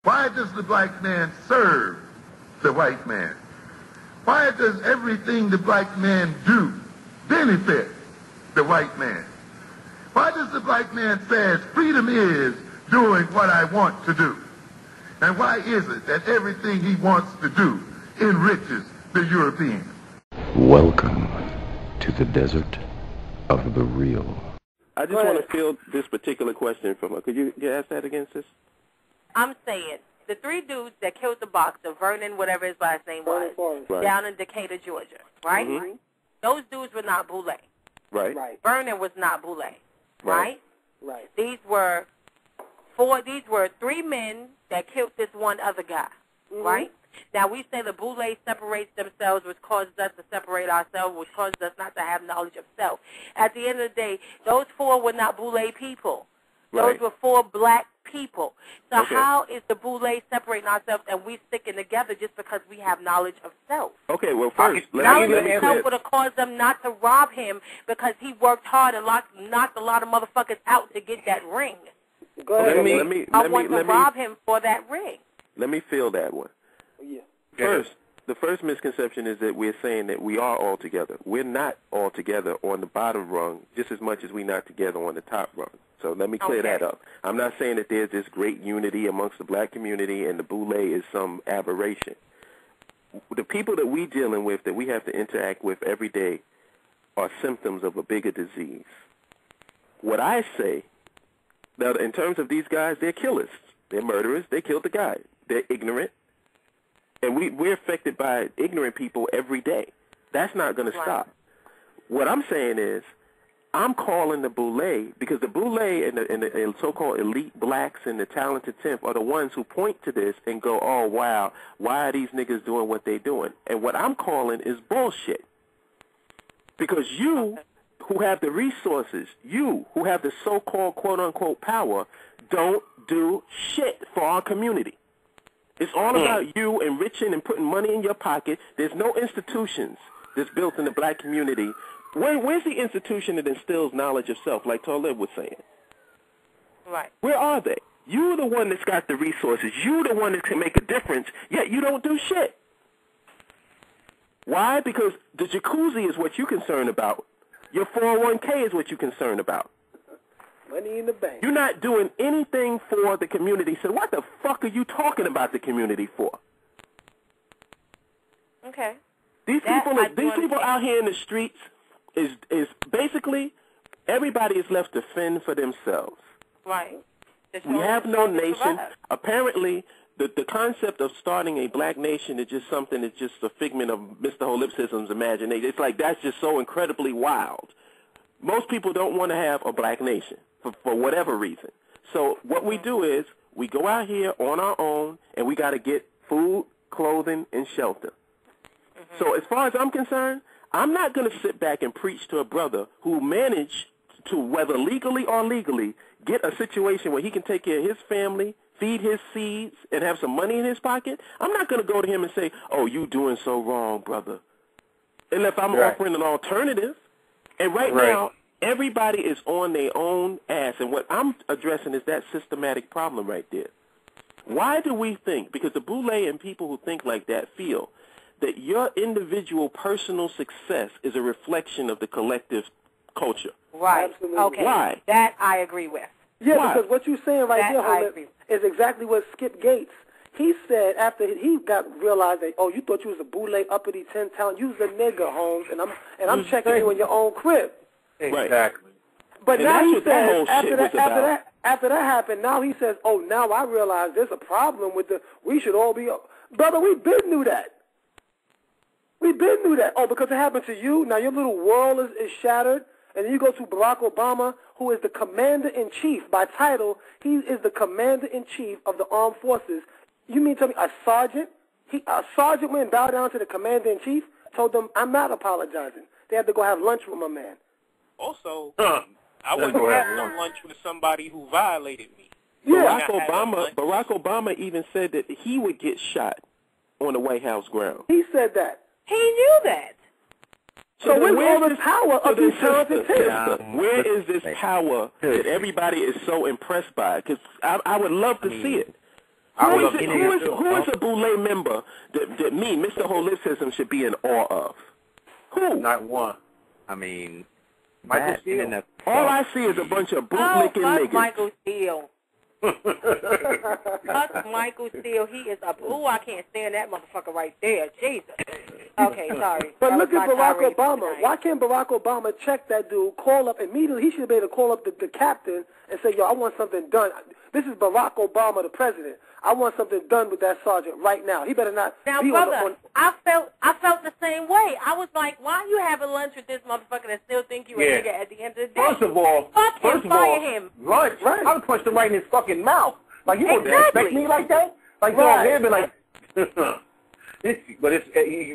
Why does the black man serve the white man? Why does everything the black man do benefit the white man? Why does the black man say freedom is doing what I want to do? And why is it that everything he wants to do enriches the European? Welcome to the desert of the real. I just want to field this particular question from her. Could you ask that again, sis? I'm saying the three dudes that killed the boxer, Vernon, whatever his last name was, right, down in Decatur, Georgia, right? Mm-hmm. Those dudes were not Boule. Right. Vernon was not Boule. Right? These were three men that killed this one other guy. Mm-hmm. Right? Now, we say the Boule separates themselves, which causes us to separate ourselves, which causes us not to have knowledge of self. At the end of the day, those four were not Boule people. Right. Those were four black people. So Okay. how is the Boule separating ourselves and we sticking together just because we have knowledge of self? Okay, well, first, Knowledge let me of self would have caused them not to rob him because he worked hard and knocked a lot of motherfuckers out to get that ring. Go ahead. I want to rob him for that ring. Let me feel that one. Yeah. The first misconception is that we're saying that we are all together. We're not all together on the bottom rung just as much as we're not together on the top rung. So let me clear that up. I'm not saying that there's this great unity amongst the black community and the Boule is some aberration. The people that we're dealing with, that we have to interact with every day, are symptoms of a bigger disease. What I say, now in terms of these guys, they're killers. They're murderers. They killed the guy. They're ignorant. And we're affected by ignorant people every day. That's not going to stop. What I'm saying is, I'm calling the Boule because the Boule and the so-called elite blacks and the talented 10th are the ones who point to this and go, oh, wow, why are these niggas doing what they're doing? And what I'm calling is bullshit. Because you, who have the resources, you, who have the so-called quote-unquote power, don't do shit for our community. It's all about you enriching and putting money in your pocket. There's no institutions that's built in the black community. Where's the institution that instills knowledge of self, like Talib was saying? Right. Where are they? You're the one that's got the resources. You're the one that can make a difference, yet you don't do shit. Why? Because the jacuzzi is what you're concerned about. Your 401k is what you're concerned about. Money in the bank. You're not doing anything for the community. So what the fuck are you talking about the community for? Okay. These people out here in the streets is basically everybody is left to fend for themselves. Right. We have no nation. Apparently, the concept of starting a black nation is just something that's just a figment of Mr. Holipsism's imagination. It's like that's just so incredibly wild. Most people don't want to have a black nation for whatever reason. So what we do is we go out here on our own, and we got to get food, clothing, and shelter. Mm-hmm. So as far as I'm concerned, I'm not going to sit back and preach to a brother who managed to, whether legally or legally, get a situation where he can take care of his family, feed his seeds, and have some money in his pocket. I'm not going to go to him and say, oh, you doing so wrong, brother, unless I'm offering an alternative. And right now, everybody is on their own ass. And what I'm addressing is that systematic problem right there. Why do we think, because the Boule and people who think like that feel that your individual personal success is a reflection of the collective culture? Right. Absolutely. Okay. Why? That I agree with. Yeah, Why? because what you're saying right there, Holmes, is exactly what Skip Gates, he said after he realized that, oh, you thought you was a Boule uppity 10 talent, you was a nigga, Holmes, and I'm checking you in your own crib. Exactly. But And now that's he what that whole says, shit was about. after that happened, now he says, oh, now I realize there's a problem with we should all be, brother, we been knew that. We been knew that. Oh, because it happened to you, now your little world is shattered, and then you go to Barack Obama, who is the commander-in-chief. By title, he is the commander-in-chief of the armed forces. You mean tell me a sergeant? A sergeant went and bowed down to the commander-in-chief, told them, I'm not apologizing. They had to go have lunch with my man. Also, I wouldn't have some lunch with somebody who violated me. Yeah. Barack Obama even said that he would get shot on the White House ground. He said that. He knew that. So where's all the power of these talented people? Where is this power that everybody is so impressed by? Because I would love to see it. Who is a Boule member that me, Mr. Holism, should be in awe of? Who? Not one. I mean, Michael Steele. All I see is a bunch of bootlicking niggas. Michael Steele. Fuck Michael Steele. He is a... Ooh, I can't stand that motherfucker right there. Jesus. Okay, sorry. But look at Barack Obama. Why can't Barack Obama check that dude, call up immediately? He should be able to call up the captain and say, yo, I want something done. This is Barack Obama, the president. I want something done with that sergeant right now. He better not now, be brother, on... I felt the same way. I was like, why are you having lunch with this motherfucker that still think you a nigga at the end of the day? First of all, fire him. Lunch, right? I would punch him right in his fucking mouth. Like, you wouldn't expect me like that? Like, right. He'd be like... But it's,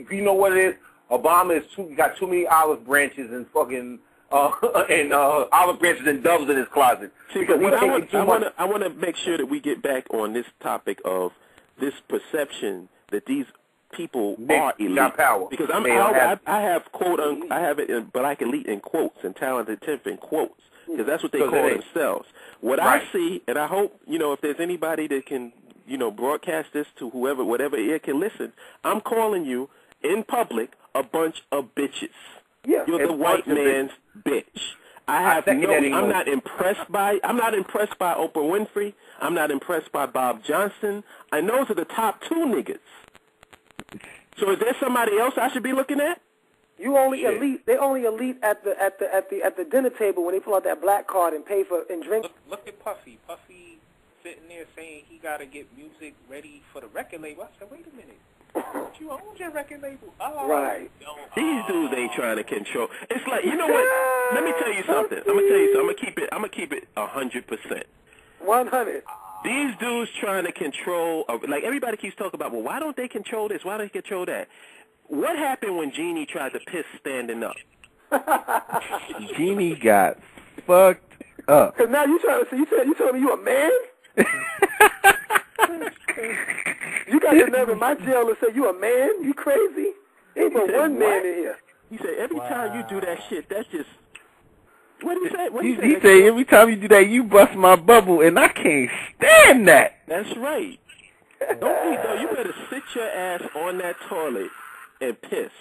you know what it is? Obama got too many olive branches and fucking... olive branches and doves in his closet. See, because I want to make sure that we get back on this topic of this perception that these people are elite. Power. Because I have quote I have it in Black Elite in quotes and Talented 10th in quotes because that's what they call themselves. What I see, and I hope if there's anybody that can broadcast this to whoever, whatever ear can listen, I'm calling you in public a bunch of bitches. Yeah, you're the white man's bitch. I'm not impressed by Oprah Winfrey. I'm not impressed by Bob Johnson. And those are the top two niggas. So is there somebody else I should be looking at? You only elite. They only elite at the dinner table when they pull out that black card and pay for and drink. Look at Puffy. Puffy sitting there saying he got to get music ready for the record label. I said, wait a minute. You own your record label. Oh, right. These dudes ain't trying to control. It's like, you know what? Let me tell you something. I'm gonna keep it 100%. 100. These dudes trying to control. Like everybody keeps talking about. Well, why don't they control this? Why don't they control that? What happened when Jeannie tried to piss standing up? Jeannie got fucked up. Cause now you telling me you a man? You got your nerve in my jail and say you a man? You crazy? Ain't but one man in here. He said every time you do that shit, that's just... What did he say? He said every time you do that, you bust my bubble, and I can't stand that. That's right. You better sit your ass on that toilet and piss.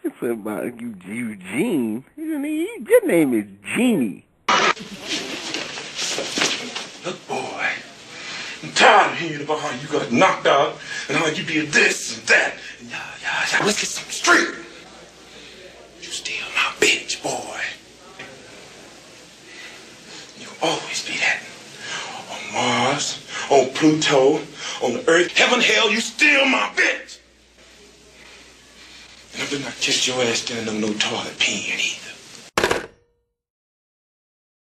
It's about Eugene. Your name is Jeannie. Look, boy. I'm tired of hearing about how you got knocked out and how you did this and that. And yeah. Let's get something straight. You still my bitch, boy. You'll always be that. On Mars, on Pluto, on the Earth, heaven, hell, you still my bitch. And I better not catch your ass standing on no toilet peeing.